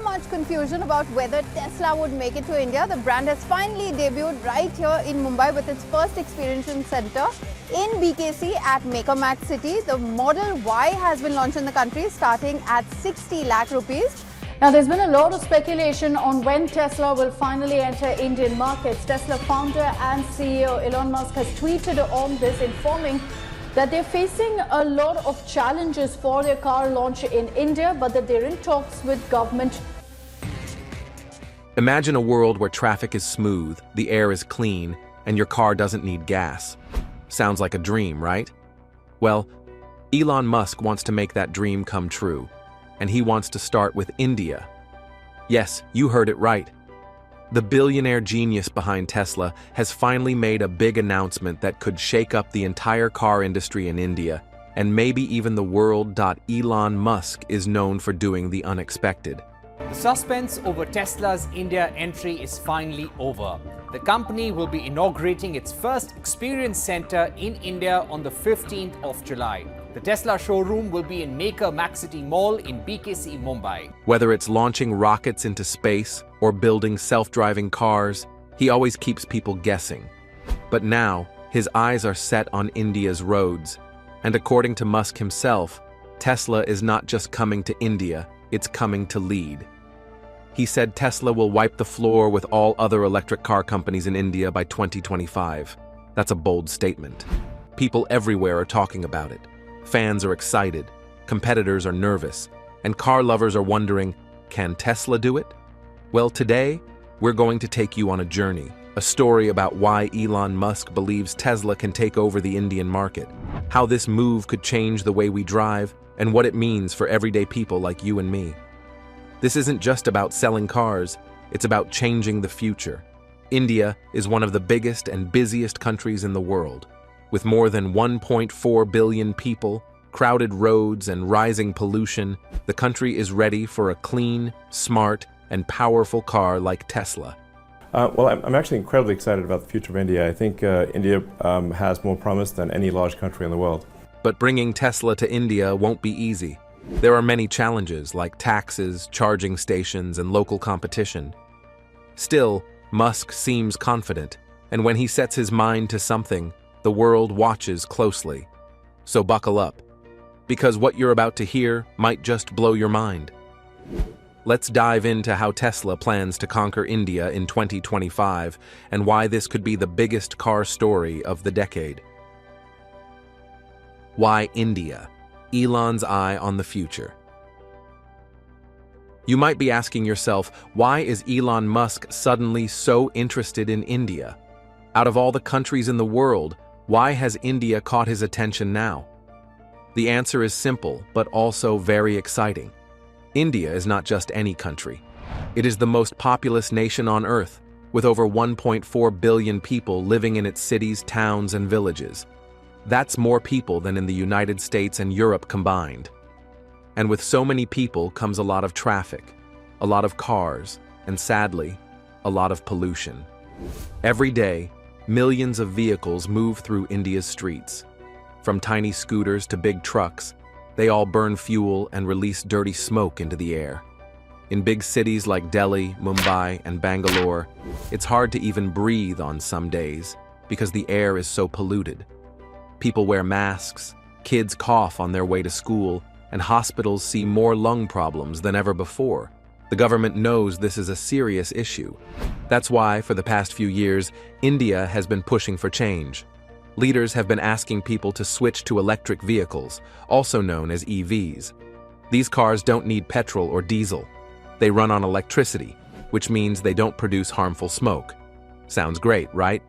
much confusion about whether Tesla would make it to India, the brand has finally debuted right here in Mumbai with its first experience center in BKC at Maker Max City. The Model Y has been launched in the country starting at 60 lakh rupees. Now, there's been a lot of speculation on when Tesla will finally enter Indian markets. Tesla founder and CEO Elon Musk has tweeted on this, informing that they're facing a lot of challenges for their car launch in India, but that they're in talks with government. Imagine a world where traffic is smooth, the air is clean, and your car doesn't need gas. Sounds like a dream, right? Well, Elon Musk wants to make that dream come true, and he wants to start with India. Yes, you heard it right. The billionaire genius behind Tesla has finally made a big announcement that could shake up the entire car industry in India, and maybe even the world.Elon Musk is known for doing the unexpected. The suspense over Tesla's India entry is finally over. The company will be inaugurating its first experience center in India on the 15th of July. The Tesla showroom will be in Maker Max City Mall in BKC, Mumbai. Whether it's launching rockets into space or building self-driving cars, he always keeps people guessing. But now, his eyes are set on India's roads. And according to Musk himself, Tesla is not just coming to India, it's coming to lead. He said Tesla will wipe the floor with all other electric car companies in India by 2025. That's a bold statement. People everywhere are talking about it. Fans are excited, competitors are nervous, and car lovers are wondering, can Tesla do it? Well, today, we're going to take you on a journey, a story about why Elon Musk believes Tesla can take over the Indian market, how this move could change the way we drive, and what it means for everyday people like you and me. This isn't just about selling cars, it's about changing the future. India is one of the biggest and busiest countries in the world. With more than 1.4 billion people, crowded roads, and rising pollution, the country is ready for a clean, smart, and powerful car like Tesla. Well, I'm actually incredibly excited about the future of India. I think India has more promise than any large country in the world. But bringing Tesla to India won't be easy. There are many challenges like taxes, charging stations, and local competition. Still, Musk seems confident, and when he sets his mind to something, the world watches closely. So buckle up, because what you're about to hear might just blow your mind. Let's dive into how Tesla plans to conquer India in 2025 and why this could be the biggest car story of the decade. Why India? Elon's eye on the future. You might be asking yourself, why is Elon Musk suddenly so interested in India? Out of all the countries in the world, why has India caught his attention now? The answer is simple, but also very exciting. India is not just any country. It is the most populous nation on Earth, with over 1.4 billion people living in its cities, towns, and villages. That's more people than in the United States and Europe combined. And with so many people comes a lot of traffic, a lot of cars, and sadly, a lot of pollution. Every day, millions of vehicles move through India's streets. From tiny scooters to big trucks, they all burn fuel and release dirty smoke into the air. In big cities like Delhi, Mumbai, and Bangalore, it's hard to even breathe on some days because the air is so polluted. People wear masks, kids cough on their way to school, and hospitals see more lung problems than ever before. The government knows this is a serious issue. That's why, for the past few years, India has been pushing for change. Leaders have been asking people to switch to electric vehicles, also known as EVs. These cars don't need petrol or diesel. They run on electricity, which means they don't produce harmful smoke. Sounds great, right?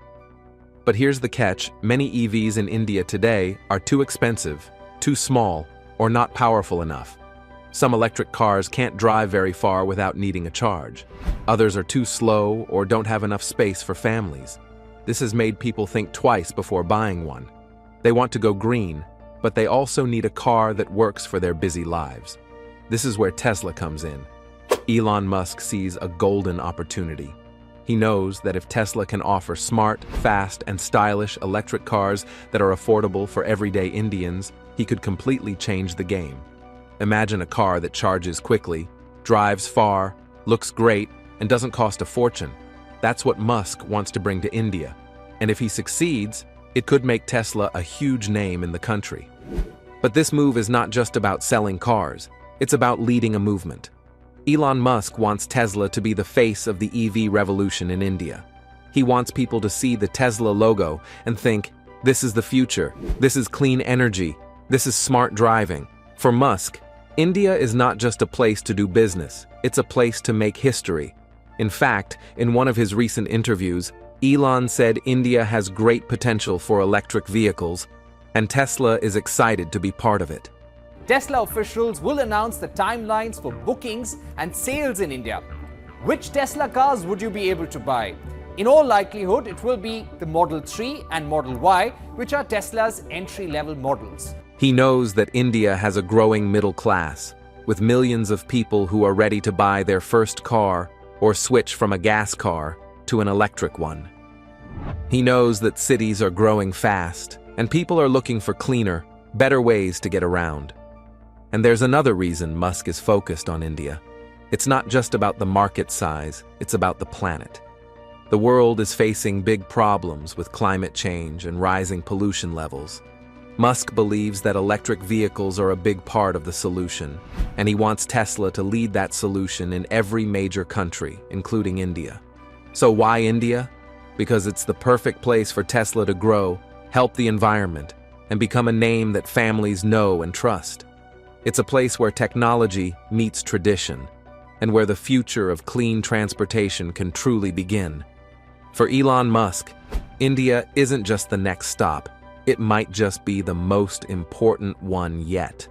But here's the catch: many EVs in India today are too expensive, too small, or not powerful enough. Some electric cars can't drive very far without needing a charge. Others are too slow or don't have enough space for families. This has made people think twice before buying one. They want to go green, but they also need a car that works for their busy lives. This is where Tesla comes in. Elon Musk sees a golden opportunity. He knows that if Tesla can offer smart, fast, and stylish electric cars that are affordable for everyday Indians, he could completely change the game. Imagine a car that charges quickly, drives far, looks great, and doesn't cost a fortune. That's what Musk wants to bring to India. And if he succeeds, it could make Tesla a huge name in the country. But this move is not just about selling cars, it's about leading a movement. Elon Musk wants Tesla to be the face of the EV revolution in India. He wants people to see the Tesla logo and think, this is the future, this is clean energy, this is smart driving. For Musk, India is not just a place to do business, it's a place to make history. In fact, in one of his recent interviews, Elon said India has great potential for electric vehicles, and Tesla is excited to be part of it. Tesla officials will announce the timelines for bookings and sales in India. Which Tesla cars would you be able to buy? In all likelihood, it will be the Model 3 and Model Y, which are Tesla's entry-level models. He knows that India has a growing middle class, with millions of people who are ready to buy their first car or switch from a gas car to an electric one. He knows that cities are growing fast, and people are looking for cleaner, better ways to get around. And there's another reason Musk is focused on India. It's not just about the market size, it's about the planet. The world is facing big problems with climate change and rising pollution levels. Musk believes that electric vehicles are a big part of the solution, and he wants Tesla to lead that solution in every major country, including India. So why India? Because it's the perfect place for Tesla to grow, help the environment, and become a name that families know and trust. It's a place where technology meets tradition, and where the future of clean transportation can truly begin. For Elon Musk, India isn't just the next stop, it might just be the most important one yet.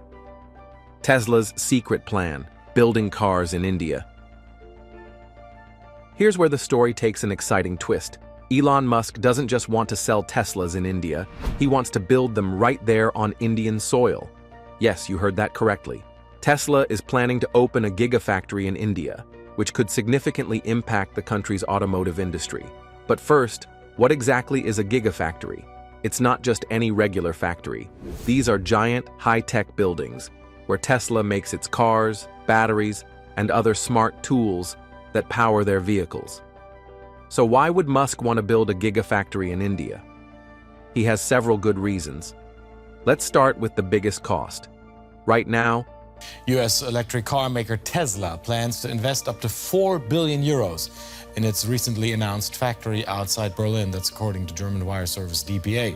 Tesla's secret plan, building cars in India. Here's where the story takes an exciting twist. Elon Musk doesn't just want to sell Teslas in India, he wants to build them right there on Indian soil. Yes, you heard that correctly. Tesla is planning to open a Gigafactory in India, which could significantly impact the country's automotive industry. But first, what exactly is a Gigafactory? It's not just any regular factory. These are giant, high-tech buildings where Tesla makes its cars, batteries, and other smart tools that power their vehicles. So why would Musk want to build a Gigafactory in India? He has several good reasons. Let's start with the biggest cost. Right now, US electric car maker Tesla plans to invest up to 4 billion euros in its recently announced factory outside Berlin. That's according to German wire service dpa.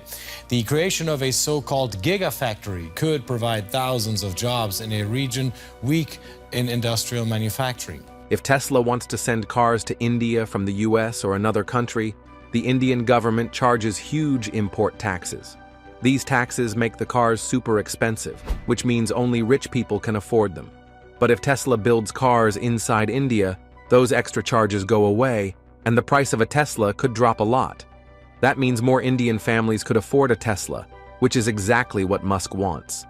The creation of a so-called Gigafactory could provide thousands of jobs in a region weak in industrial manufacturing. if Tesla wants to send cars to India from the US or another country, the Indian government charges huge import taxes. These taxes make the cars super expensive, which means only rich people can afford them. But if Tesla builds cars inside India, those extra charges go away, and the price of a Tesla could drop a lot. That means more Indian families could afford a Tesla, which is exactly what Musk wants.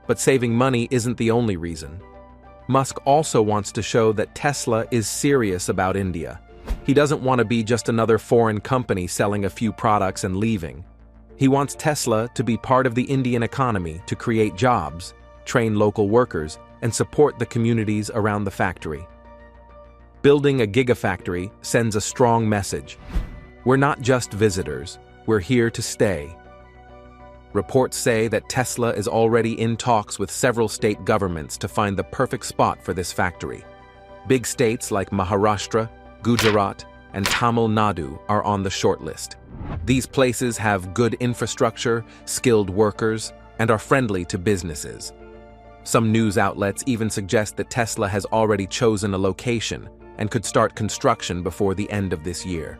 But saving money isn't the only reason. Musk also wants to show that Tesla is serious about India. He doesn't want to be just another foreign company selling a few products and leaving. He wants Tesla to be part of the Indian economy to create jobs, train local workers, and support the communities around the factory. Building a Gigafactory sends a strong message. We're not just visitors, we're here to stay. Reports say that Tesla is already in talks with several state governments to find the perfect spot for this factory. Big states like Maharashtra, Gujarat, and Tamil Nadu are on the shortlist. These places have good infrastructure, skilled workers, and are friendly to businesses. Some news outlets even suggest that Tesla has already chosen a location and could start construction before the end of this year.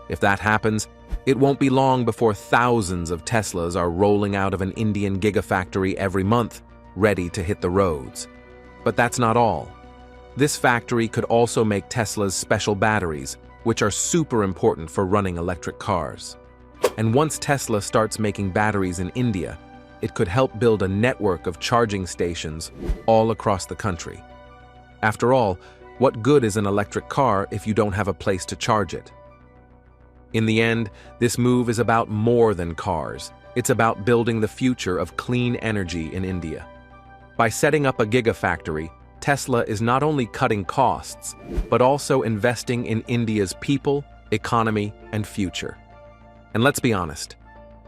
If that happens, it won't be long before thousands of Teslas are rolling out of an Indian Gigafactory every month, ready to hit the roads. But that's not all. This factory could also make Tesla's special batteries, which are super important for running electric cars. And once Tesla starts making batteries in India, it could help build a network of charging stations all across the country. After all, what good is an electric car if you don't have a place to charge it? In the end, this move is about more than cars. It's about building the future of clean energy in India. By setting up a Gigafactory, Tesla is not only cutting costs, but also investing in India's people, economy, and future. And let's be honest,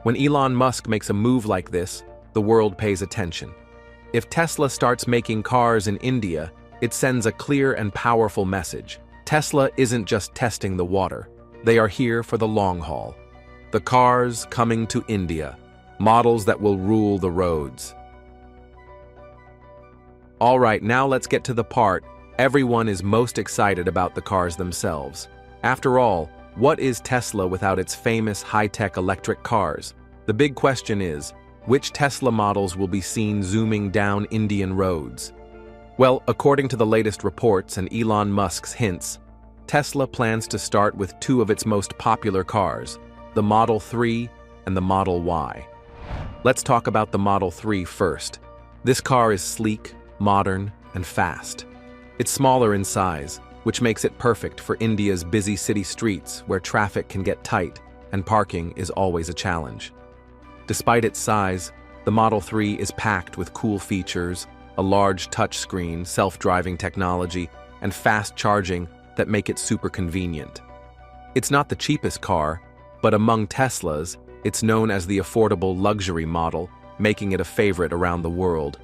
when Elon Musk makes a move like this, the world pays attention. If Tesla starts making cars in India, it sends a clear and powerful message. Tesla isn't just testing the water. They are here for the long haul. The cars coming to India, models that will rule the roads. All right, now let's get to the part everyone is most excited about: the cars themselves. After all, what is Tesla without its famous high-tech electric cars? The big question is, which Tesla models will be seen zooming down Indian roads? Well, according to the latest reports and Elon Musk's hints, Tesla plans to start with two of its most popular cars, the Model 3 and the Model Y. Let's talk about the Model 3 first. This car is sleek, modern, and fast. It's smaller in size, which makes it perfect for India's busy city streets where traffic can get tight and parking is always a challenge. Despite its size, the Model 3 is packed with cool features, a large touchscreen, self-driving technology, and fast charging that make it super convenient. It's not the cheapest car, but among Teslas, it's known as the affordable luxury model, making it a favorite around the world.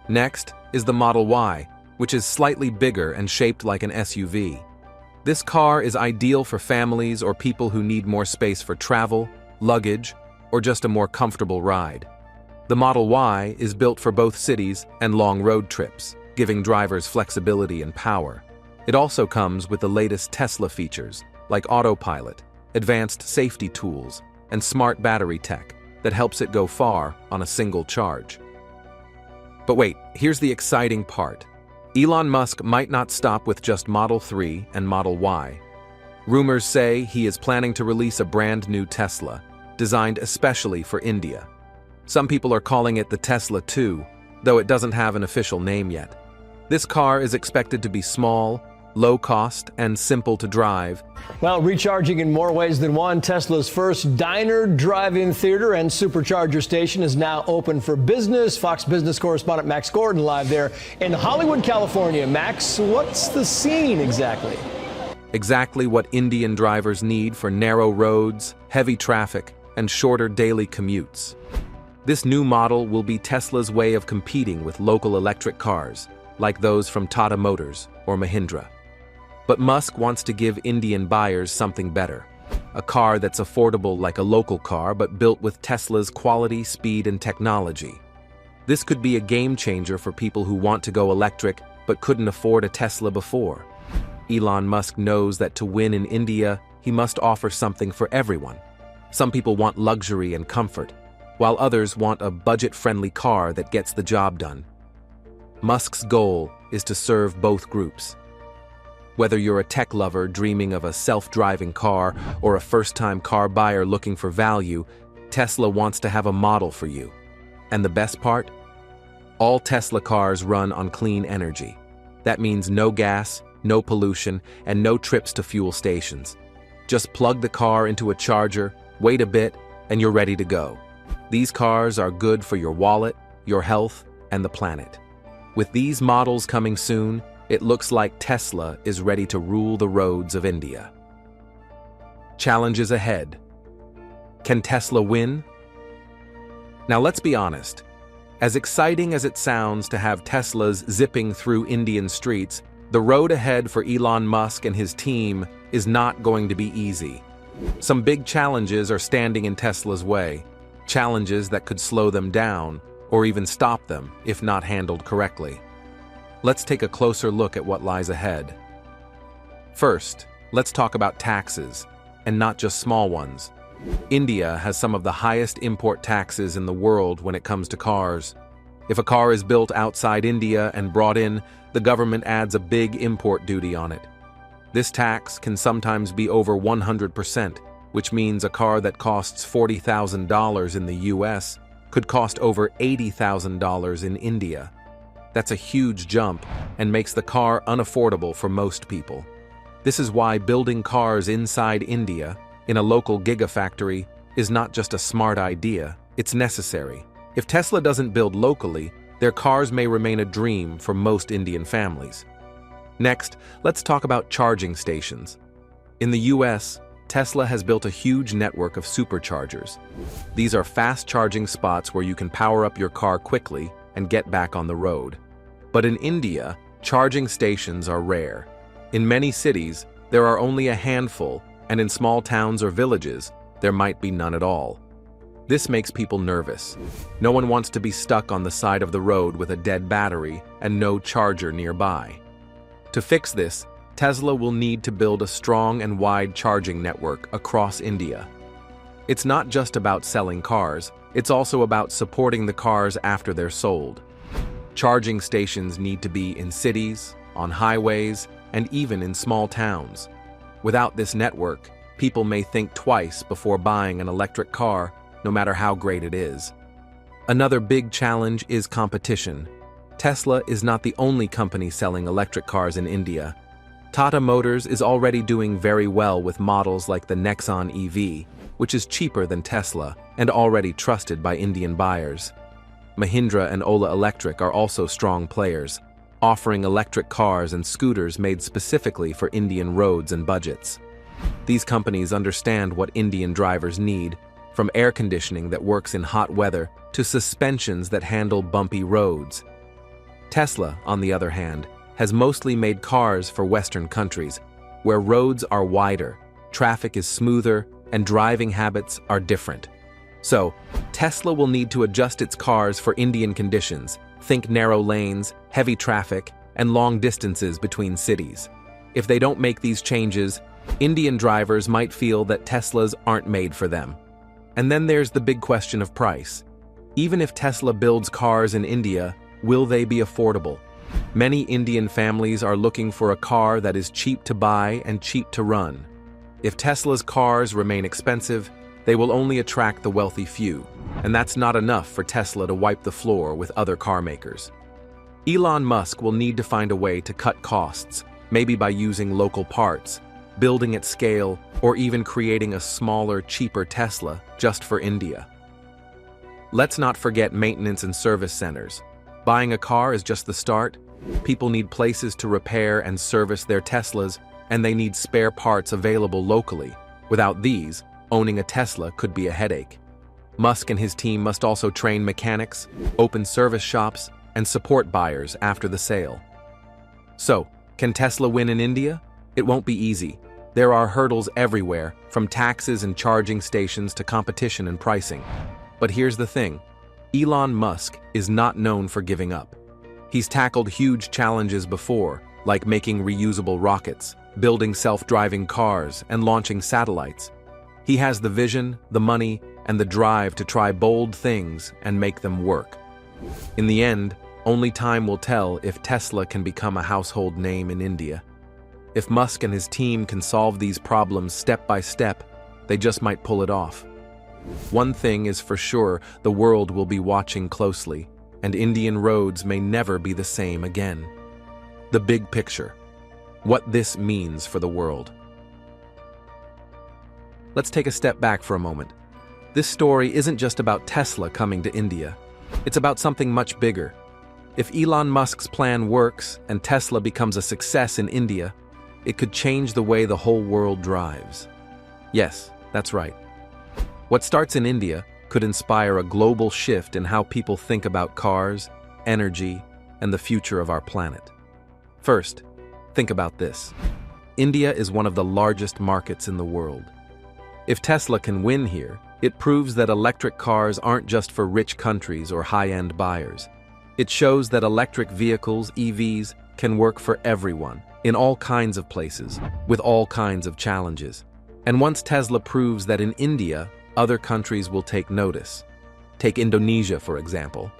Next is the Model Y, which is slightly bigger and shaped like an SUV. This car is ideal for families or people who need more space for travel, luggage, or just a more comfortable ride. The Model Y is built for both cities and long road trips, giving drivers flexibility and power. It also comes with the latest Tesla features, like autopilot, advanced safety tools, and smart battery tech that helps it go far on a single charge. But wait, here's the exciting part. Elon Musk might not stop with just Model 3 and Model Y. Rumors say he is planning to release a brand new Tesla, designed especially for India. Some people are calling it the Tesla 2, though it doesn't have an official name yet. This car is expected to be small, low cost, and simple to drive. Well, recharging in more ways than one, Tesla's first diner, drive-in theater, and supercharger station is now open for business. Fox Business correspondent Max Gordon live there in Hollywood, California. Max, what's the scene exactly? Exactly what Indian drivers need for narrow roads, heavy traffic, and shorter daily commutes. This new model will be Tesla's way of competing with local electric cars, like those from Tata Motors or Mahindra. But Musk wants to give Indian buyers something better. A car that's affordable like a local car, but built with Tesla's quality, speed, and technology. This could be a game changer for people who want to go electric but couldn't afford a Tesla before. Elon Musk knows that to win in India, he must offer something for everyone. Some people want luxury and comfort, while others want a budget-friendly car that gets the job done. Musk's goal is to serve both groups. Whether you're a tech lover dreaming of a self-driving car or a first-time car buyer looking for value, Tesla wants to have a model for you. And the best part? All Tesla cars run on clean energy. That means no gas, no pollution, and no trips to fuel stations. Just plug the car into a charger, wait a bit, and you're ready to go. These cars are good for your wallet, your health, and the planet. With these models coming soon, it looks like Tesla is ready to rule the roads of India. Challenges ahead. Can Tesla win? Now let's be honest. As exciting as it sounds to have Teslas zipping through Indian streets, the road ahead for Elon Musk and his team is not going to be easy. Some big challenges are standing in Tesla's way, challenges that could slow them down or even stop them if not handled correctly. Let's take a closer look at what lies ahead. First, let's talk about taxes, and not just small ones. India has some of the highest import taxes in the world when it comes to cars. If a car is built outside India and brought in, the government adds a big import duty on it. This tax can sometimes be over 100%, which means a car that costs $40,000 in the US could cost over $80,000 in India. That's a huge jump and makes the car unaffordable for most people. This is why building cars inside India, in a local Gigafactory, is not just a smart idea, it's necessary. If Tesla doesn't build locally, their cars may remain a dream for most Indian families. Next, let's talk about charging stations. In the US, Tesla has built a huge network of superchargers. These are fast charging spots where you can power up your car quickly and get back on the road. But in India, charging stations are rare. In many cities, there are only a handful, and in small towns or villages, there might be none at all. This makes people nervous. No one wants to be stuck on the side of the road with a dead battery and no charger nearby. To fix this, Tesla will need to build a strong and wide charging network across India. It's not just about selling cars, it's also about supporting the cars after they're sold. Charging stations need to be in cities, on highways, and even in small towns. Without this network, people may think twice before buying an electric car, no matter how great it is. Another big challenge is competition. Tesla is not the only company selling electric cars in India. Tata Motors is already doing very well with models like the Nexon EV, which is cheaper than Tesla and already trusted by Indian buyers. Mahindra and Ola Electric are also strong players, offering electric cars and scooters made specifically for Indian roads and budgets. These companies understand what Indian drivers need, from air conditioning that works in hot weather to suspensions that handle bumpy roads. Tesla, on the other hand, has mostly made cars for Western countries, where roads are wider, traffic is smoother, and driving habits are different. So, Tesla will need to adjust its cars for Indian conditions. Think narrow lanes, heavy traffic, and long distances between cities. If they don't make these changes, Indian drivers might feel that Teslas aren't made for them. And then there's the big question of price. Even if Tesla builds cars in India, will they be affordable? Many Indian families are looking for a car that is cheap to buy and cheap to run. If Tesla's cars remain expensive, they will only attract the wealthy few, and that's not enough for Tesla to wipe the floor with other car makers. Elon Musk will need to find a way to cut costs, maybe by using local parts, building at scale, or even creating a smaller, cheaper Tesla just for India. Let's not forget maintenance and service centers. Buying a car is just the start. People need places to repair and service their Teslas, and they need spare parts available locally. Without these, owning a Tesla could be a headache. Musk and his team must also train mechanics, open service shops, and support buyers after the sale. So, can Tesla win in India? It won't be easy. There are hurdles everywhere, from taxes and charging stations to competition and pricing. But here's the thing. Elon Musk is not known for giving up. He's tackled huge challenges before, like making reusable rockets, building self-driving cars, and launching satellites. He has the vision, the money, and the drive to try bold things and make them work. In the end, only time will tell if Tesla can become a household name in India. If Musk and his team can solve these problems step by step, they just might pull it off. One thing is for sure, the world will be watching closely, and Indian roads may never be the same again. The big picture. What this means for the world. Let's take a step back for a moment. This story isn't just about Tesla coming to India. It's about something much bigger. If Elon Musk's plan works and Tesla becomes a success in India, it could change the way the whole world drives. Yes, that's right. What starts in India could inspire a global shift in how people think about cars, energy, and the future of our planet. First, think about this. India is one of the largest markets in the world. If Tesla can win here, it proves that electric cars aren't just for rich countries or high-end buyers. It shows that electric vehicles, EVs, can work for everyone, in all kinds of places, with all kinds of challenges. And once Tesla proves that in India, other countries will take notice. Take Indonesia, for example.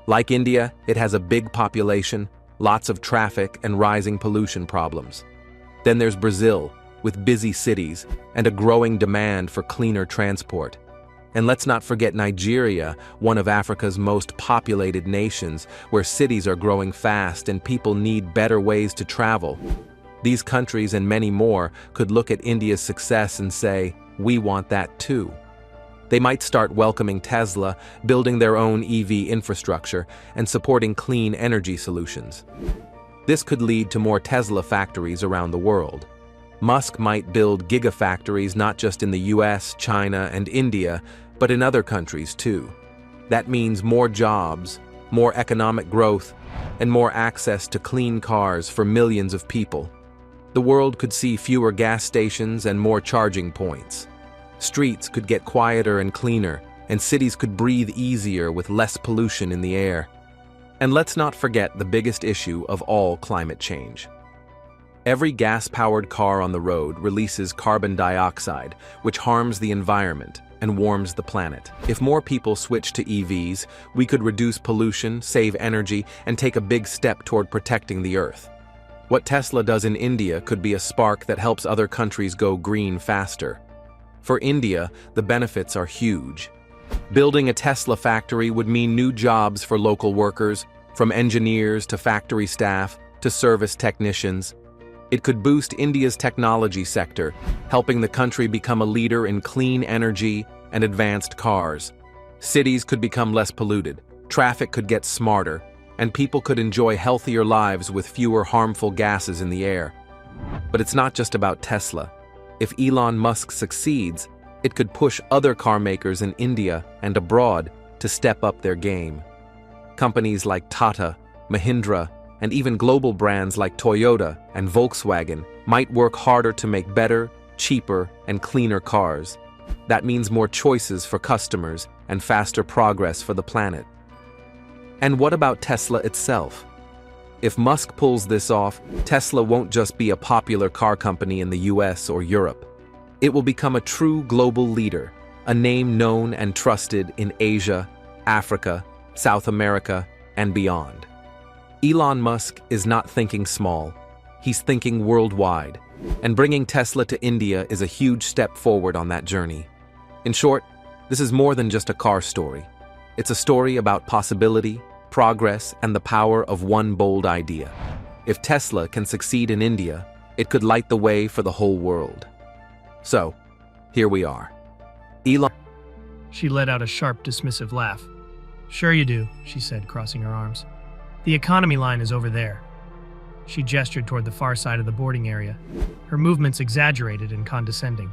Like India, it has a big population, lots of traffic, and rising pollution problems. Then there's Brazil, with busy cities and a growing demand for cleaner transport. And let's not forget Nigeria, one of Africa's most populated nations, where cities are growing fast and people need better ways to travel. These countries and many more could look at India's success and say, "We want that too." They might start welcoming Tesla, building their own EV infrastructure, and supporting clean energy solutions. This could lead to more Tesla factories around the world. Musk might build gigafactories not just in the US, China, and India, but in other countries too. That means more jobs, more economic growth, and more access to clean cars for millions of people. The world could see fewer gas stations and more charging points. Streets could get quieter and cleaner, and cities could breathe easier with less pollution in the air. And let's not forget the biggest issue of all climate change. Every gas-powered car on the road releases carbon dioxide, which harms the environment and warms the planet. If more people switch to EVs, we could reduce pollution, save energy, and take a big step toward protecting the Earth. What Tesla does in India could be a spark that helps other countries go green faster. For India, the benefits are huge. Building a Tesla factory would mean new jobs for local workers, from engineers to factory staff to service technicians. It could boost India's technology sector, helping the country become a leader in clean energy and advanced cars. Cities could become less polluted, traffic could get smarter, and people could enjoy healthier lives with fewer harmful gases in the air. But it's not just about Tesla. If Elon Musk succeeds, it could push other car makers in India and abroad to step up their game. Companies like Tata, Mahindra, and even global brands like Toyota and Volkswagen might work harder to make better, cheaper, and cleaner cars. That means more choices for customers and faster progress for the planet. And what about Tesla itself? If Musk pulls this off, Tesla won't just be a popular car company in the US or Europe. It will become a true global leader, a name known and trusted in Asia, Africa, South America, and beyond. Elon Musk is not thinking small. He's thinking worldwide, and bringing Tesla to India is a huge step forward on that journey. In short, this is more than just a car story. It's a story about possibility, progress, and the power of one bold idea. If Tesla can succeed in India, it could light the way for the whole world. So, here we are. Elon. She let out a sharp, dismissive laugh. "Sure you do," she said, crossing her arms. "The economy line is over there." She gestured toward the far side of the boarding area, her movements exaggerated and condescending.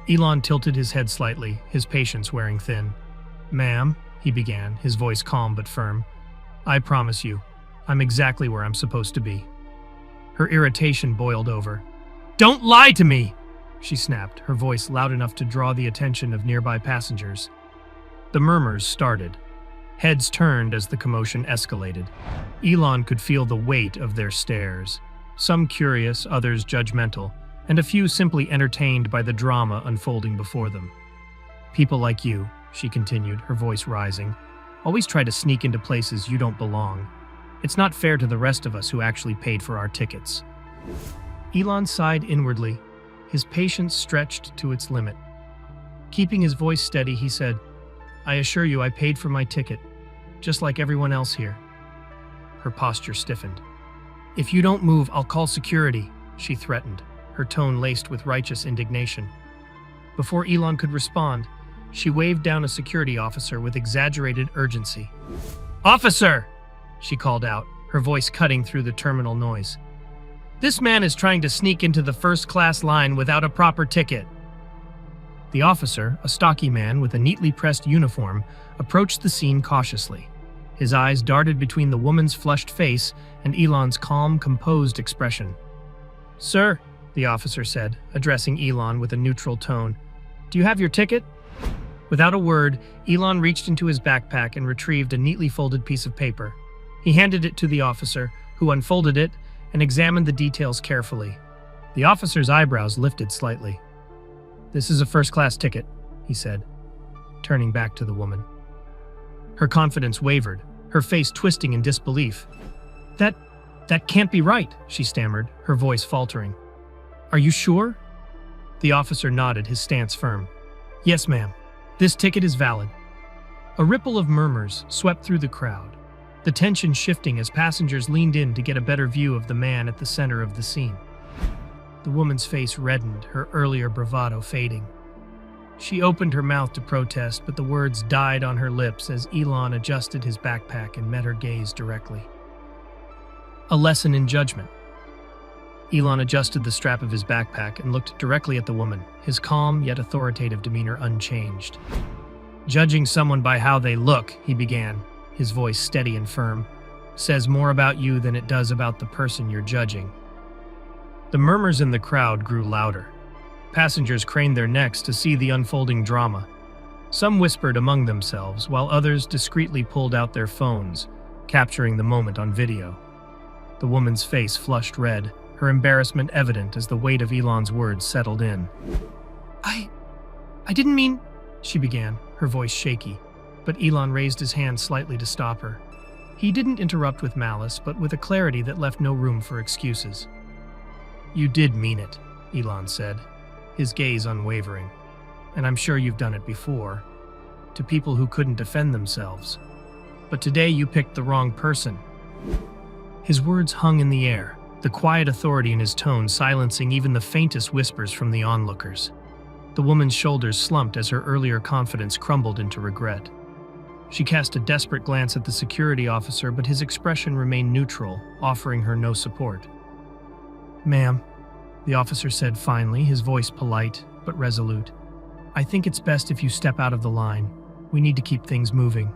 Elon tilted his head slightly, his patience wearing thin. "Ma'am," he began, his voice calm but firm, "I promise you, I'm exactly where I'm supposed to be." Her irritation boiled over. "Don't lie to me!" she snapped, her voice loud enough to draw the attention of nearby passengers. The murmurs started. Heads turned as the commotion escalated. Elon could feel the weight of their stares, some curious, others judgmental, and a few simply entertained by the drama unfolding before them. "People like you," she continued, her voice rising, "always try to sneak into places you don't belong. It's not fair to the rest of us who actually paid for our tickets." Elon sighed inwardly, his patience stretched to its limit. Keeping his voice steady, he said, "I assure you I paid for my ticket, just like everyone else here." Her posture stiffened. "If you don't move, I'll call security," she threatened, her tone laced with righteous indignation. Before Elon could respond, she waved down a security officer with exaggerated urgency. "Officer!" she called out, her voice cutting through the terminal noise. "This man is trying to sneak into the first-class line without a proper ticket." The officer, a stocky man with a neatly pressed uniform, approached the scene cautiously. His eyes darted between the woman's flushed face and Elon's calm, composed expression. "Sir," the officer said, addressing Elon with a neutral tone, "do you have your ticket?" Without a word, Elon reached into his backpack and retrieved a neatly folded piece of paper. He handed it to the officer, who unfolded it and examined the details carefully. The officer's eyebrows lifted slightly. "This is a first-class ticket," he said, turning back to the woman. Her confidence wavered, her face twisting in disbelief. That can't be right," she stammered, her voice faltering. "Are you sure?" The officer nodded, his stance firm. "Yes, ma'am. This ticket is valid." A ripple of murmurs swept through the crowd, the tension shifting as passengers leaned in to get a better view of the man at the center of the scene. The woman's face reddened, her earlier bravado fading. She opened her mouth to protest, but the words died on her lips as Elon adjusted his backpack and met her gaze directly. A lesson in judgment. Elon adjusted the strap of his backpack and looked directly at the woman, his calm yet authoritative demeanor unchanged. Judging someone by how they look, he began, his voice steady and firm, says more about you than it does about the person you're judging. The murmurs in the crowd grew louder. Passengers craned their necks to see the unfolding drama. Some whispered among themselves, while others discreetly pulled out their phones, capturing the moment on video. The woman's face flushed red, her embarrassment evident as the weight of Elon's words settled in. I didn't mean, she began, her voice shaky, but Elon raised his hand slightly to stop her. He didn't interrupt with malice, but with a clarity that left no room for excuses. You did mean it, Elon said, his gaze unwavering. And I'm sure you've done it before, to people who couldn't defend themselves. But today you picked the wrong person. His words hung in the air, the quiet authority in his tone silencing even the faintest whispers from the onlookers. The woman's shoulders slumped as her earlier confidence crumbled into regret. She cast a desperate glance at the security officer, but his expression remained neutral, offering her no support. Ma'am, the officer said finally, his voice polite but resolute. I think it's best if you step out of the line. We need to keep things moving.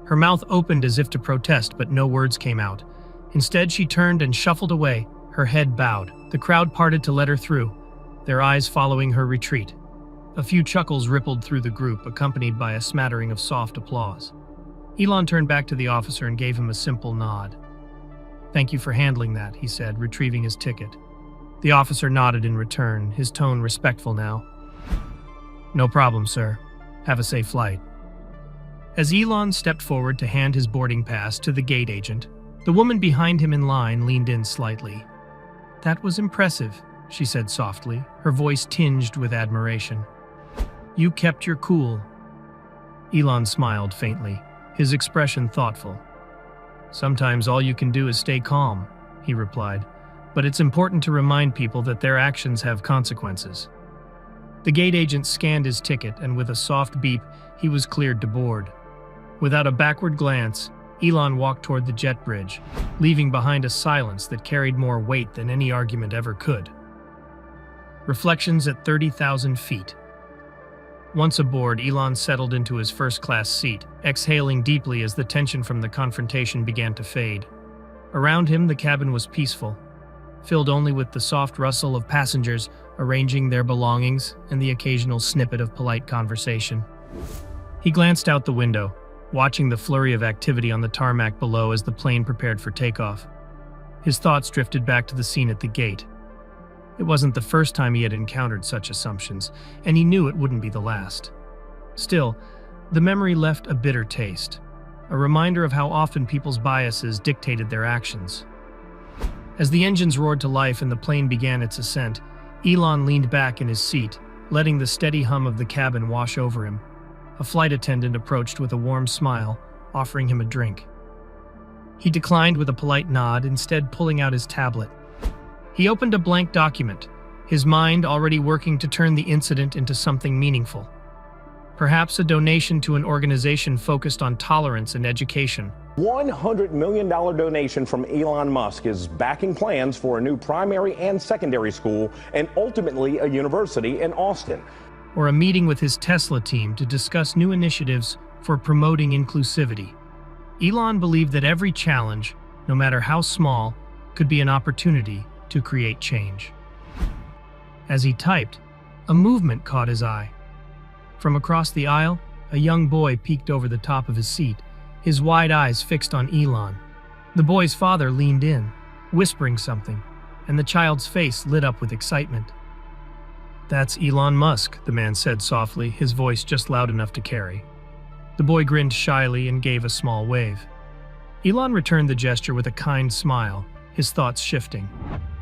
Her mouth opened as if to protest, but no words came out. Instead, she turned and shuffled away, her head bowed. The crowd parted to let her through, their eyes following her retreat. A few chuckles rippled through the group, accompanied by a smattering of soft applause. Elon turned back to the officer and gave him a simple nod. Thank you for handling that, he said, retrieving his ticket. The officer nodded in return, his tone respectful now. No problem, sir. Have a safe flight. As Elon stepped forward to hand his boarding pass to the gate agent, the woman behind him in line leaned in slightly. That was impressive, she said softly, her voice tinged with admiration. You kept your cool. Elon smiled faintly, his expression thoughtful. Sometimes all you can do is stay calm, he replied, but it's important to remind people that their actions have consequences. The gate agent scanned his ticket, and with a soft beep, he was cleared to board. Without a backward glance, Elon walked toward the jet bridge, leaving behind a silence that carried more weight than any argument ever could. Reflections at 30,000 feet. Once aboard, Elon settled into his first-class seat, exhaling deeply as the tension from the confrontation began to fade. Around him, the cabin was peaceful, filled only with the soft rustle of passengers arranging their belongings and the occasional snippet of polite conversation. He glanced out the window, watching the flurry of activity on the tarmac below as the plane prepared for takeoff. His thoughts drifted back to the scene at the gate. It wasn't the first time he had encountered such assumptions, and he knew it wouldn't be the last. Still, the memory left a bitter taste, a reminder of how often people's biases dictated their actions. As the engines roared to life and the plane began its ascent, Elon leaned back in his seat, letting the steady hum of the cabin wash over him. A flight attendant approached with a warm smile, offering him a drink. He declined with a polite nod, instead pulling out his tablet. He opened a blank document, his mind already working to turn the incident into something meaningful. Perhaps a donation to an organization focused on tolerance and education. $100 million donation from Elon Musk is backing plans for a new primary and secondary school and ultimately a university in Austin. Or a meeting with his Tesla team to discuss new initiatives for promoting inclusivity. Elon believed that every challenge, no matter how small, could be an opportunity to create change. As he typed, a movement caught his eye. From across the aisle, a young boy peeked over the top of his seat, his wide eyes fixed on Elon. The boy's father leaned in, whispering something, and the child's face lit up with excitement. That's Elon Musk, the man said softly, his voice just loud enough to carry. The boy grinned shyly and gave a small wave. Elon returned the gesture with a kind smile, his thoughts shifting.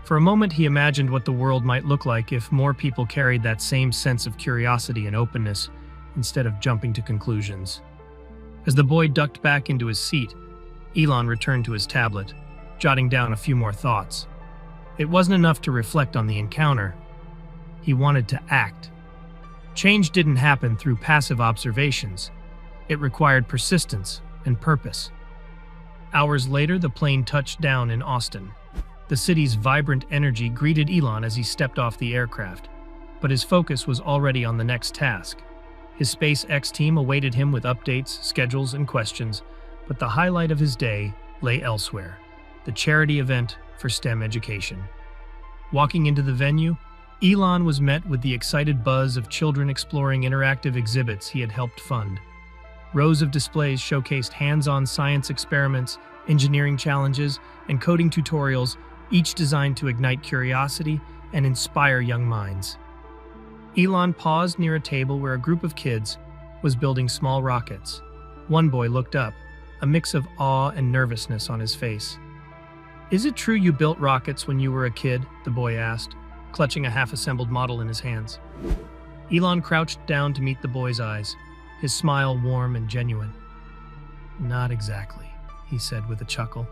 For a moment, he imagined what the world might look like if more people carried that same sense of curiosity and openness instead of jumping to conclusions. As the boy ducked back into his seat, Elon returned to his tablet, jotting down a few more thoughts. It wasn't enough to reflect on the encounter. He wanted to act. Change didn't happen through passive observations. It required persistence and purpose. Hours later, the plane touched down in Austin. The city's vibrant energy greeted Elon as he stepped off the aircraft, but his focus was already on the next task. His SpaceX team awaited him with updates, schedules, and questions, but the highlight of his day lay elsewhere, the charity event for STEM education. Walking into the venue, Elon was met with the excited buzz of children exploring interactive exhibits he had helped fund. Rows of displays showcased hands-on science experiments, engineering challenges, and coding tutorials, each designed to ignite curiosity and inspire young minds. Elon paused near a table where a group of kids was building small rockets. One boy looked up, a mix of awe and nervousness on his face. "Is it true you built rockets when you were a kid?" the boy asked, clutching a half-assembled model in his hands. Elon crouched down to meet the boy's eyes, his smile warm and genuine. "Not exactly," he said with a chuckle.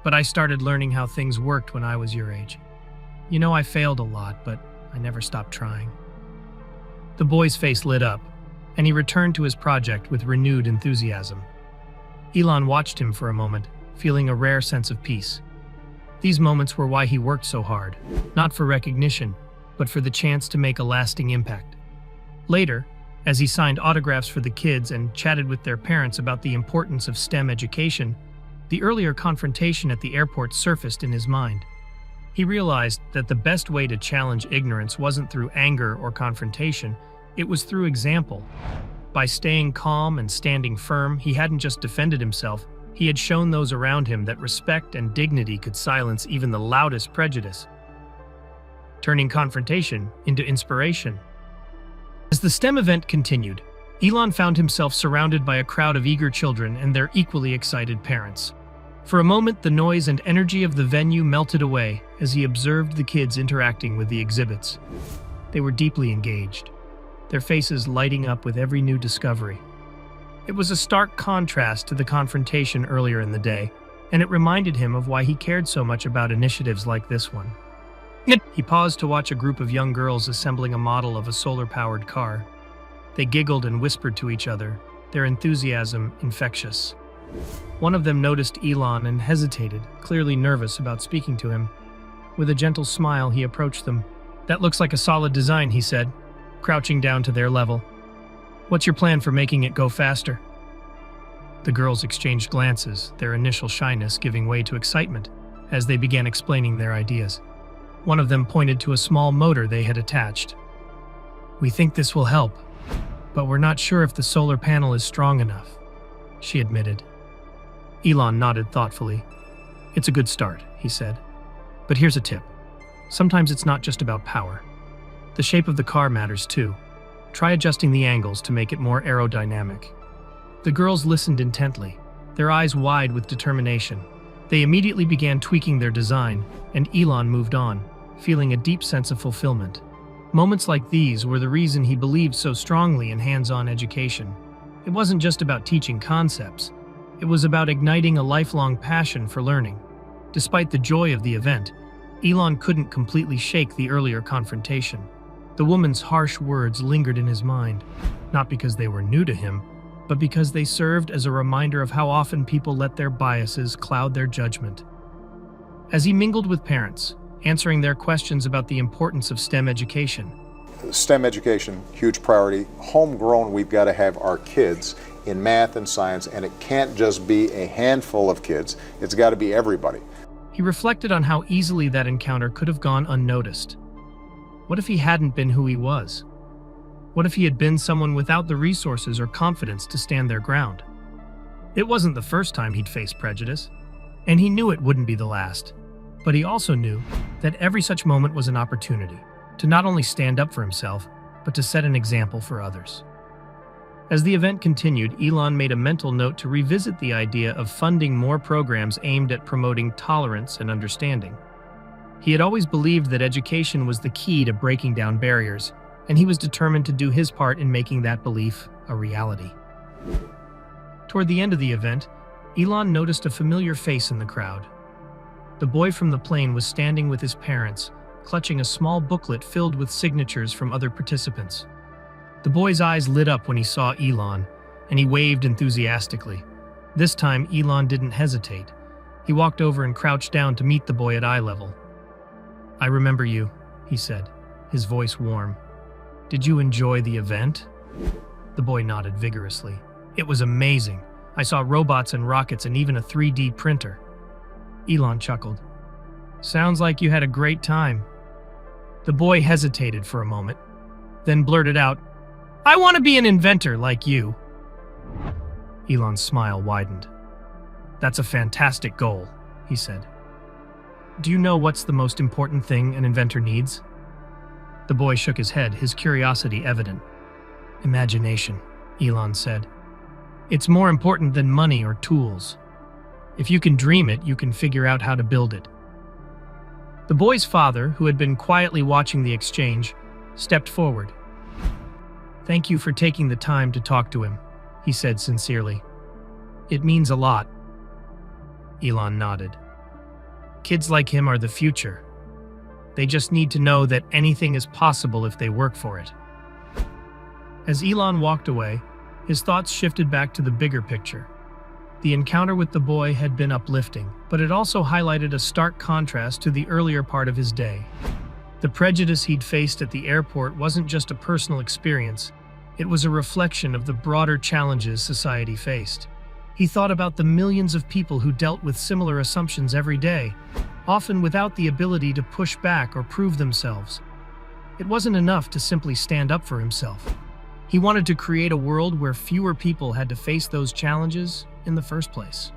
"But I started learning how things worked when I was your age. You know, I failed a lot, but I never stopped trying." The boy's face lit up, and he returned to his project with renewed enthusiasm. Elon watched him for a moment, feeling a rare sense of peace. These moments were why he worked so hard, not for recognition, but for the chance to make a lasting impact. Later, as he signed autographs for the kids and chatted with their parents about the importance of STEM education, the earlier confrontation at the airport surfaced in his mind. He realized that the best way to challenge ignorance wasn't through anger or confrontation, it was through example. By staying calm and standing firm, he hadn't just defended himself, he had shown those around him that respect and dignity could silence even the loudest prejudice, turning confrontation into inspiration. As the STEM event continued, Elon found himself surrounded by a crowd of eager children and their equally excited parents. For a moment, the noise and energy of the venue melted away as he observed the kids interacting with the exhibits. They were deeply engaged, their faces lighting up with every new discovery. It was a stark contrast to the confrontation earlier in the day, and it reminded him of why he cared so much about initiatives like this one. He paused to watch a group of young girls assembling a model of a solar-powered car. They giggled and whispered to each other, their enthusiasm infectious. One of them noticed Elon and hesitated, clearly nervous about speaking to him. With a gentle smile, he approached them. "That looks like a solid design," he said, crouching down to their level. "What's your plan for making it go faster?" The girls exchanged glances, their initial shyness giving way to excitement as they began explaining their ideas. One of them pointed to a small motor they had attached. "We think this will help, but we're not sure if the solar panel is strong enough," she admitted. Elon nodded thoughtfully. "It's a good start," he said. "But here's a tip. Sometimes it's not just about power. The shape of the car matters too. Try adjusting the angles to make it more aerodynamic." The girls listened intently, their eyes wide with determination. They immediately began tweaking their design, and Elon moved on, feeling a deep sense of fulfillment. Moments like these were the reason he believed so strongly in hands-on education. It wasn't just about teaching concepts. It was about igniting a lifelong passion for learning. Despite the joy of the event, Elon couldn't completely shake the earlier confrontation. The woman's harsh words lingered in his mind, not because they were new to him, but because they served as a reminder of how often people let their biases cloud their judgment. As he mingled with parents, answering their questions about the importance of STEM education, STEM education, huge priority. Homegrown, we've got to have our kids in math and science, and it can't just be a handful of kids. It's got to be everybody. he reflected on how easily that encounter could have gone unnoticed. What if he hadn't been who he was? What if he had been someone without the resources or confidence to stand their ground? It wasn't the first time he'd faced prejudice, and he knew it wouldn't be the last. But he also knew that every such moment was an opportunity to not only stand up for himself, but to set an example for others. As the event continued, Elon made a mental note to revisit the idea of funding more programs aimed at promoting tolerance and understanding. He had always believed that education was the key to breaking down barriers, and he was determined to do his part in making that belief a reality. Toward the end of the event, Elon noticed a familiar face in the crowd. The boy from the plane was standing with his parents, clutching a small booklet filled with signatures from other participants. The boy's eyes lit up when he saw Elon, and he waved enthusiastically. This time, Elon didn't hesitate. He walked over and crouched down to meet the boy at eye level. "I remember you," he said, his voice warm. "Did you enjoy the event?" The boy nodded vigorously. "It was amazing. I saw robots and rockets and even a 3D printer." Elon chuckled. "Sounds like you had a great time." The boy hesitated for a moment, then blurted out, "I want to be an inventor like you." Elon's smile widened. "That's a fantastic goal," he said. "Do you know what's the most important thing an inventor needs?" The boy shook his head, his curiosity evident. "Imagination," Elon said. "It's more important than money or tools. If you can dream it, you can figure out how to build it." The boy's father, who had been quietly watching the exchange, stepped forward. "Thank you for taking the time to talk to him," he said sincerely. "It means a lot." Elon nodded. "Kids like him are the future. They just need to know that anything is possible if they work for it." As Elon walked away, his thoughts shifted back to the bigger picture. The encounter with the boy had been uplifting, but it also highlighted a stark contrast to the earlier part of his day. The prejudice he'd faced at the airport wasn't just a personal experience, it was a reflection of the broader challenges society faced. He thought about the millions of people who dealt with similar assumptions every day, often without the ability to push back or prove themselves. It wasn't enough to simply stand up for himself. He wanted to create a world where fewer people had to face those challenges in the first place.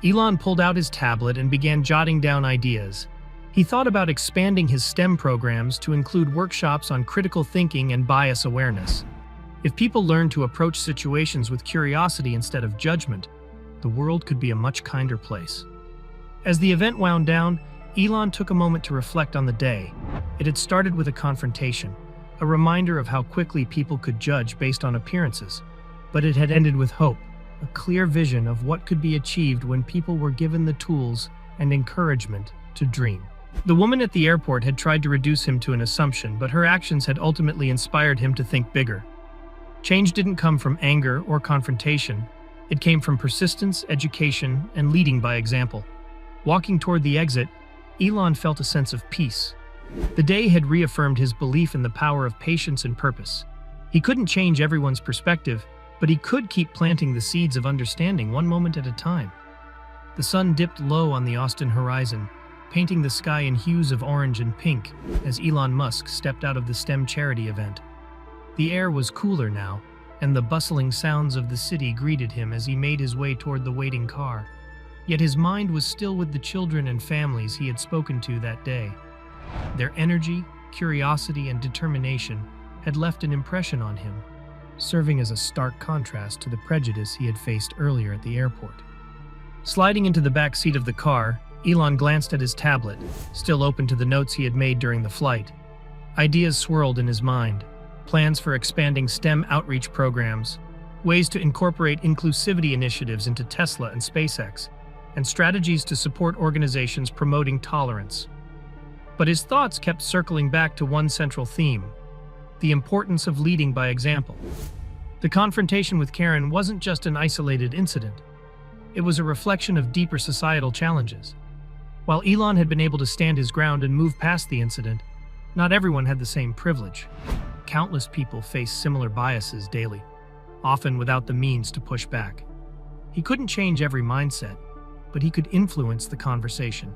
Elon pulled out his tablet and began jotting down ideas. He thought about expanding his STEM programs to include workshops on critical thinking and bias awareness. If people learned to approach situations with curiosity instead of judgment, the world could be a much kinder place. As the event wound down, Elon took a moment to reflect on the day. It had started with a confrontation, a reminder of how quickly people could judge based on appearances, but it had ended with hope, a clear vision of what could be achieved when people were given the tools and encouragement to dream. The woman at the airport had tried to reduce him to an assumption, but her actions had ultimately inspired him to think bigger. Change didn't come from anger or confrontation. It came from persistence, education, and leading by example. Walking toward the exit, Elon felt a sense of peace. The day had reaffirmed his belief in the power of patience and purpose. He couldn't change everyone's perspective, but he could keep planting the seeds of understanding one moment at a time. The sun dipped low on the Austin horizon, painting the sky in hues of orange and pink as Elon Musk stepped out of the STEM charity event. The air was cooler now, and the bustling sounds of the city greeted him as he made his way toward the waiting car. Yet his mind was still with the children and families he had spoken to that day. Their energy, curiosity, and determination had left an impression on him, serving as a stark contrast to the prejudice he had faced earlier at the airport. Sliding into the back seat of the car, Elon glanced at his tablet, still open to the notes he had made during the flight. Ideas swirled in his mind, plans for expanding STEM outreach programs, ways to incorporate inclusivity initiatives into Tesla and SpaceX, and strategies to support organizations promoting tolerance. But his thoughts kept circling back to one central theme: the importance of leading by example. The confrontation with Karen wasn't just an isolated incident. It was a reflection of deeper societal challenges. While Elon had been able to stand his ground and move past the incident, not everyone had the same privilege. Countless people face similar biases daily, often without the means to push back. He couldn't change every mindset, but he could influence the conversation.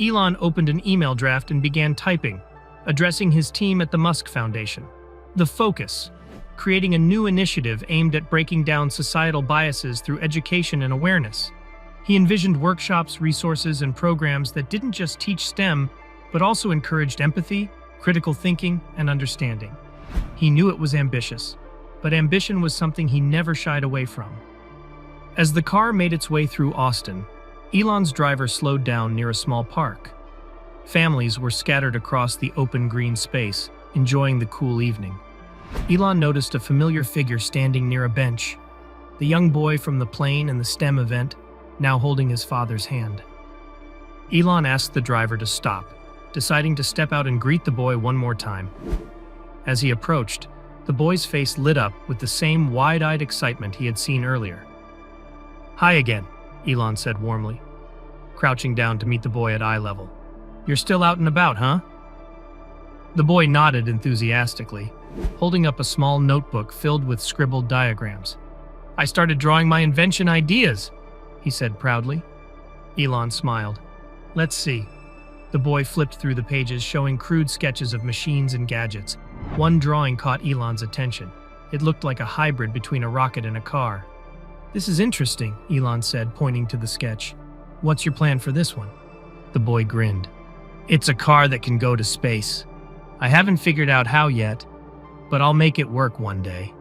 Elon opened an email draft and began typing, addressing his team at the Musk Foundation. The focus: creating a new initiative aimed at breaking down societal biases through education and awareness. He envisioned workshops, resources, and programs that didn't just teach STEM, but also encouraged empathy, critical thinking, and understanding. He knew it was ambitious, but ambition was something he never shied away from. As the car made its way through Austin, Elon's driver slowed down near a small park. Families were scattered across the open green space, enjoying the cool evening. Elon noticed a familiar figure standing near a bench, the young boy from the plane and the STEM event, now holding his father's hand. Elon asked the driver to stop, deciding to step out and greet the boy one more time. As he approached, The boy's face lit up with the same wide-eyed excitement he had seen earlier. "Hi again," Elon said warmly, crouching down to meet the boy at eye level. "You're still out and about, huh?" The boy nodded enthusiastically, holding up a small notebook filled with scribbled diagrams. "I started drawing my invention ideas," he said proudly. Elon smiled. "Let's see." The boy flipped through the pages showing crude sketches of machines and gadgets. One drawing caught Elon's attention. It looked like a hybrid between a rocket and a car. "This is interesting," Elon said, pointing to the sketch. "What's your plan for this one?" The boy grinned. "It's a car that can go to space. I haven't figured out how yet, but I'll make it work one day."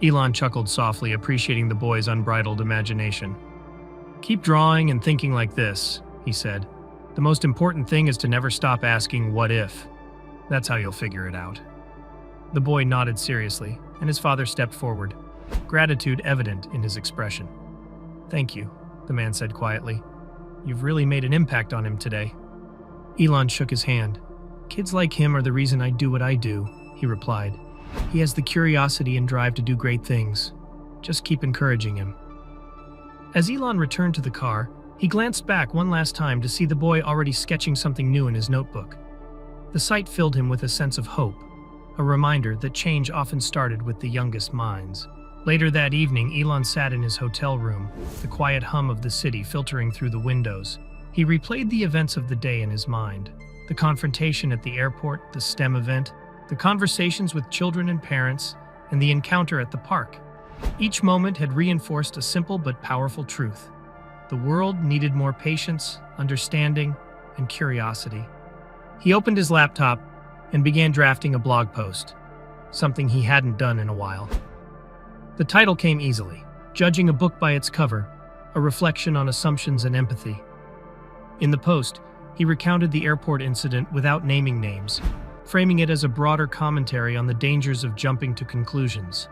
Elon chuckled softly, appreciating the boy's unbridled imagination. "Keep drawing and thinking like this," he said. "The most important thing is to never stop asking what if. That's how you'll figure it out." The boy nodded seriously, and his father stepped forward, gratitude evident in his expression. "Thank you," the man said quietly. "You've really made an impact on him today." Elon shook his hand. "Kids like him are the reason I do what I do," he replied. "He has the curiosity and drive to do great things. Just keep encouraging him." As Elon returned to the car, he glanced back one last time to see the boy already sketching something new in his notebook. The sight filled him with a sense of hope, a reminder that change often started with the youngest minds. Later that evening, Elon sat in his hotel room, the quiet hum of the city filtering through the windows. He replayed the events of the day in his mind. The confrontation at the airport, the STEM event, the conversations with children and parents, and the encounter at the park. Each moment had reinforced a simple but powerful truth. The world needed more patience, understanding, and curiosity. He opened his laptop and began drafting a blog post, something he hadn't done in a while. The title came easily, Judging a Book by Its Cover, a reflection on assumptions and empathy. In the post, he recounted the airport incident without naming names, framing it as a broader commentary on the dangers of jumping to conclusions.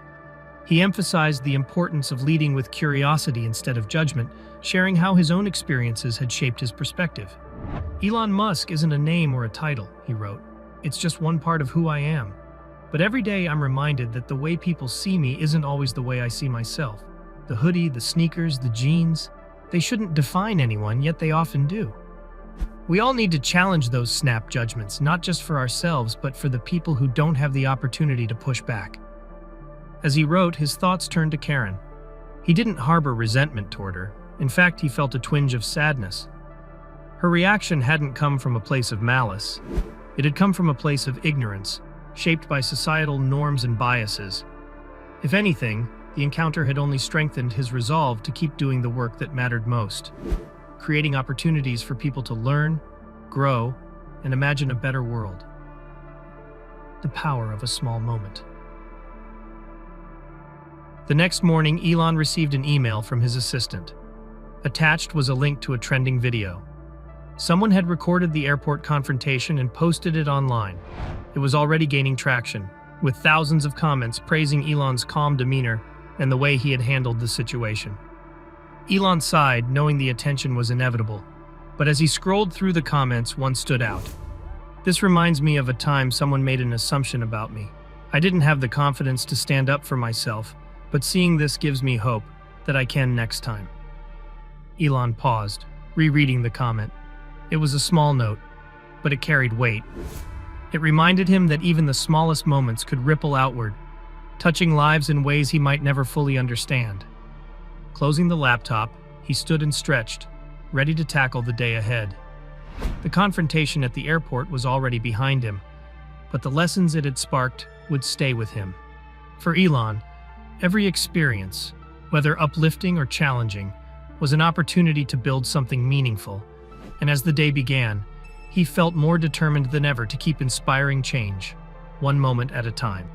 He emphasized the importance of leading with curiosity instead of judgment, sharing how his own experiences had shaped his perspective. "Elon Musk isn't a name or a title," he wrote. "It's just one part of who I am. But every day I'm reminded that the way people see me isn't always the way I see myself. The hoodie, the sneakers, the jeans, they shouldn't define anyone, yet they often do. We all need to challenge those snap judgments, not just for ourselves, but for the people who don't have the opportunity to push back." As he wrote, his thoughts turned to Karen. He didn't harbor resentment toward her. In fact, he felt a twinge of sadness. Her reaction hadn't come from a place of malice. It had come from a place of ignorance, shaped by societal norms and biases. If anything, the encounter had only strengthened his resolve to keep doing the work that mattered most, creating opportunities for people to learn, grow, and imagine a better world. The power of a small moment. The next morning, Elon received an email from his assistant. Attached was a link to a trending video. Someone had recorded the airport confrontation and posted it online. It was already gaining traction, with thousands of comments praising Elon's calm demeanor and the way he had handled the situation. Elon sighed, knowing the attention was inevitable. But as he scrolled through the comments, one stood out. "This reminds me of a time someone made an assumption about me. I didn't have the confidence to stand up for myself, but seeing this gives me hope that I can next time." Elon paused, rereading the comment. It was a small note, but it carried weight. It reminded him that even the smallest moments could ripple outward, touching lives in ways he might never fully understand. Closing the laptop, he stood and stretched, ready to tackle the day ahead. The confrontation at the airport was already behind him, but the lessons it had sparked would stay with him. For Elon, every experience, whether uplifting or challenging, was an opportunity to build something meaningful. And as the day began, he felt more determined than ever to keep inspiring change, one moment at a time.